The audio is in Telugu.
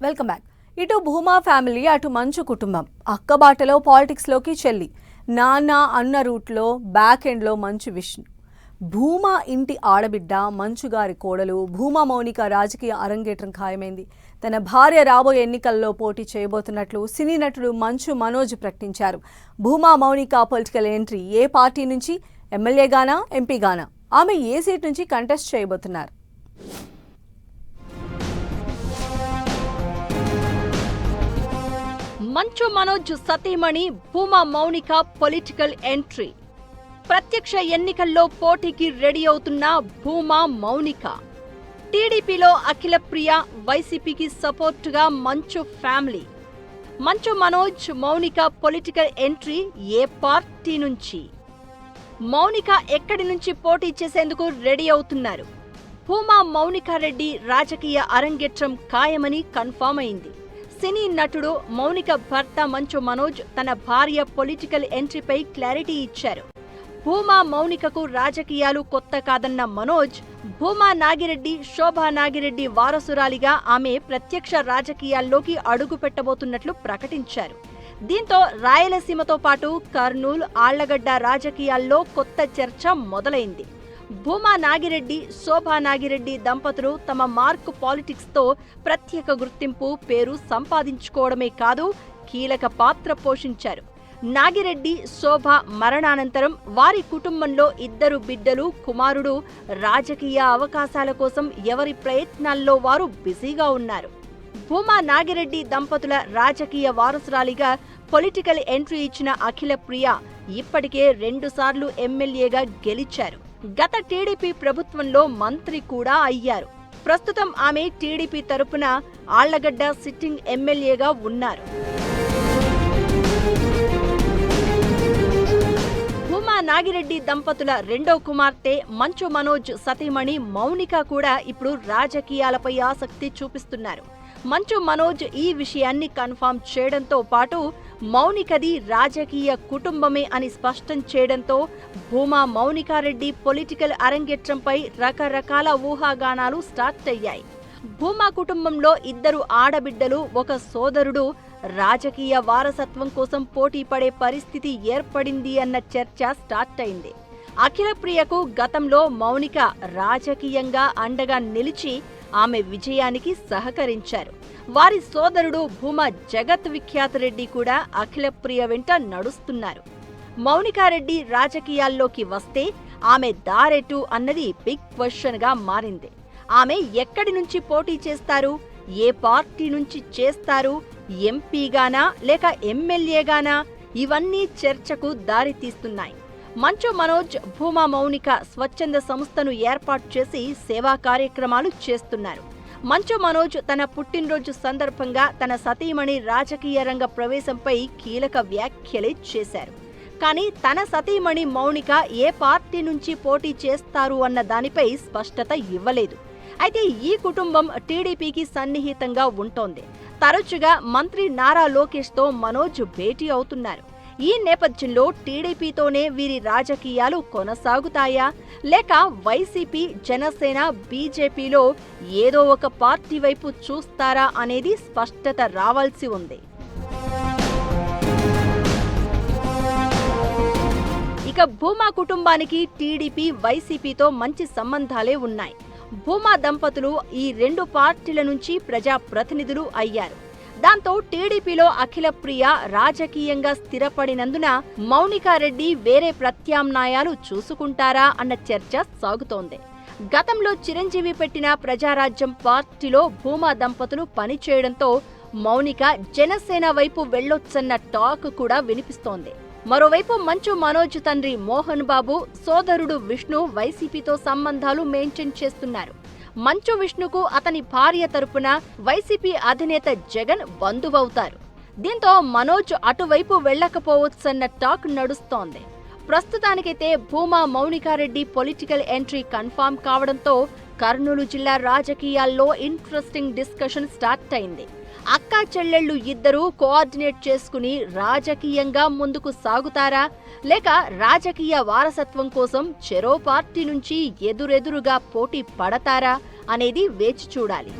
Welcome back. ఇటు భూమా ఫ్యామిలీ, అటు మంచు కుటుంబం. అక్కబాటలో పాలిటిక్స్లోకి చెల్లి, నాన్న అన్న రూట్లో బ్యాక్ ఎండ్లో మంచు విష్ణు. భూమా ఇంటి ఆడబిడ్డ మంచు గారి కోడలు భూమా మౌనిక రాజకీయ అరంగేట్రం ఖాయమైంది. తన భార్య రాబోయే ఎన్నికల్లో పోటీ చేయబోతున్నట్లు సినీ నటుడు మంచు మనోజ్ ప్రకటించారు. భూమా మౌనిక పొలిటికల్ ఎంట్రీ ఏ పార్టీ నుంచి, ఎమ్మెల్యేగానా ఎంపీగానా, ఆమె ఏ సీట్ నుంచి కంటెస్ట్ చేయబోతున్నారు? మంచు మనోజ్ సతీమణి భూమా మౌనిక పొలిటికల్ ఎంట్రీ. ప్రత్యక్ష ఎన్నికల్లో పోటీకి రెడీ అవుతున్న భూమా మౌనిక. టీడీపీలో అఖిల ప్రియ, వైసీపీకి సపోర్టుగా మంచు family. Manchu Manoj Mounika political entry ఏ పార్టీ నుంచి? మౌనిక ఎక్కడి నుంచి పోటీ చేసేందుకు రెడీ అవుతున్నారు? భూమా మౌనిక రెడ్డి రాజకీయ అరంగేట్రం ఖాయమని కన్ఫర్మ్ అయింది. సినీ నటుడు మౌనిక భర్త మంచు మనోజ్ తన భార్య పొలిటికల్ ఎంట్రీపై క్లారిటీ ఇచ్చారు. భూమా మౌనికకు రాజకీయాలు కొత్త కాదన్న మనోజ్, భూమా నాగిరెడ్డి, శోభా నాగిరెడ్డి వారసురాలిగా ఆమె ప్రత్యక్ష రాజకీయాల్లోకి అడుగు పెట్టబోతున్నట్లు ప్రకటించారు. దీంతో రాయలసీమతో పాటు కర్నూలు, ఆళ్లగడ్డ రాజకీయాల్లో కొత్త చర్చ మొదలైంది. భూమా నాగిరెడ్డి, శోభా నాగిరెడ్డి దంపతులు తమ మార్క్ పాలిటిక్స్తో ప్రత్యేక గుర్తింపు, పేరు సంపాదించుకోవడమే కాదు, కీలక పాత్ర పోషించారు. నాగిరెడ్డి, శోభ మరణానంతరం వారి కుటుంబంలో 2 బిడ్డలు, కుమారుడు రాజకీయ అవకాశాల కోసం ఎవరి ప్రయత్నాల్లో వారు బిజీగా ఉన్నారు. భూమా నాగిరెడ్డి దంపతుల రాజకీయ వారసురాలిగా పొలిటికల్ ఎంట్రీ ఇచ్చిన అఖిల ప్రియ ఇప్పటికే 2 సార్లు ఎమ్మెల్యేగా గెలిచారు. గత టీడీపీ ప్రభుత్వంలో మంత్రి కూడా అయ్యారు. ప్రస్తుతం ఆమె టీడీపీ తరపున ఆళ్లగడ్డ సిట్టింగ్ ఎమ్మెల్యేగా ఉన్నారు. భూమా నాగిరెడ్డి దంపతుల రెండో కుమార్తె మంచు మనోజ్ సతీమణి మౌనిక కూడా ఇప్పుడు రాజకీయాలపై ఆసక్తి చూపిస్తున్నారు. మంచు మనోజ్ ఈ విషయాన్ని కన్ఫర్మ్ చేయడంతో పాటు మౌనికది రాజకీయ కుటుంబమే అని స్పష్టం చేయడంతో భూమా మౌనికారెడ్డి పొలిటికల్ అరంగేట్రంపై రకరకాల ఊహాగానాలు స్టార్ట్ అయ్యాయి. భూమా కుటుంబంలో 2 ఆడబిడ్డలు, 1 సోదరుడు రాజకీయ వారసత్వం కోసం పోటీ పడే పరిస్థితి ఏర్పడింది అన్న చర్చ స్టార్ట్ అయింది. అఖిల ప్రియకు గతంలో మౌనిక రాజకీయంగా అండగా నిలిచి ఆమె విజయానికి సహకరించారు. వారి సోదరుడు భూమా జగత్ విఖ్యాత రెడ్డి కూడా అఖిల ప్రియ వెంట నడుస్తున్నారు. మౌనికారెడ్డి రాజకీయాల్లోకి వస్తే ఆమె దారెటు అన్నది బిగ్ క్వశ్చన్ గా మారింది. ఆమె ఎక్కడి నుంచి పోటీ చేస్తారు, ఏ పార్టీ నుంచి చేస్తారు, ఎంపీగానా లేక ఎమ్మెల్యేగానా, ఇవన్నీ చర్చకు దారితీస్తున్నాయి. మంచు మనోజ్, భూమా మౌనిక స్వచ్ఛంద సంస్థను ఏర్పాటు చేసి సేవా కార్యక్రమాలు చేస్తున్నారు. మంచు మనోజ్ తన పుట్టినరోజు సందర్భంగా తన సతీమణి రాజకీయ రంగ ప్రవేశంపై కీలక వ్యాఖ్యలే చేశారు. కానీ తన సతీమణి మౌనిక ఏ పార్టీ నుంచి పోటీ చేస్తారు అన్న దానిపై స్పష్టత ఇవ్వలేదు. అయితే ఈ కుటుంబం టీడీపీకి సన్నిహితంగా ఉంటోంది. తరచుగా మంత్రి నారా లోకేష్తో మనోజ్ భేటీ అవుతున్నారు. ఈ నేపథ్యంలో టీడీపీతోనే వీరి రాజకీయాలు కొనసాగుతాయా, లేక వైసీపీ, జనసేన, బీజేపీలో ఏదో ఒక పార్టీ వైపు చూస్తారా అనేది స్పష్టత రావాల్సి ఉంది. ఇక భూమా కుటుంబానికి టీడీపీ, వైసీపీతో మంచి సంబంధాలే ఉన్నాయి. భూమా దంపతులు ఈ 2 పార్టీల నుంచి ప్రజాప్రతినిధులు అయ్యారు. దాంతో టీడీపీలో అఖిల ప్రియ రాజకీయంగా స్థిరపడినందున మౌనికారెడ్డి వేరే ప్రత్యామ్నాయాలు చూసుకుంటారా అన్న చర్చ సాగుతోంది. గతంలో చిరంజీవి పెట్టిన ప్రజారాజ్యం పార్టీలో భూమా దంపతులు పనిచేయడంతో మౌనిక జనసేన వైపు వెళ్లొచ్చన్న టాక్ కూడా వినిపిస్తోంది. మరోవైపు మంచు మనోజ్ తండ్రి మోహన్ బాబు, సోదరుడు విష్ణు వైసీపీతో సంబంధాలు మెయింటైన్ చేస్తున్నారు. మంచు విష్ణుకు అతని భార్య తరపున వైసీపీ అధినేత జగన్ బంధువవుతారు. దీంతో మనోజ్ అటువైపు వెళ్లకపోవచ్చన్న టాక్ నడుస్తోంది. ప్రస్తుతానికైతే Bhuma Mounika Reddy political entry confirm కావడంతో కర్నూలు జిల్లా రాజకీయాల్లో ఇంట్రెస్టింగ్ డిస్కషన్ స్టార్ట్ అయింది. అక్కా చెల్లెళ్లు 2 కోఆర్డినేట్ చేసుకుని రాజకీయంగా ముందుకు సాగుతారా, లేక రాజకీయ వారసత్వం కోసం చెరో పార్టీ నుంచి ఎదురెదురుగా పోటీ పడతారా అనేది వేచి చూడాలి.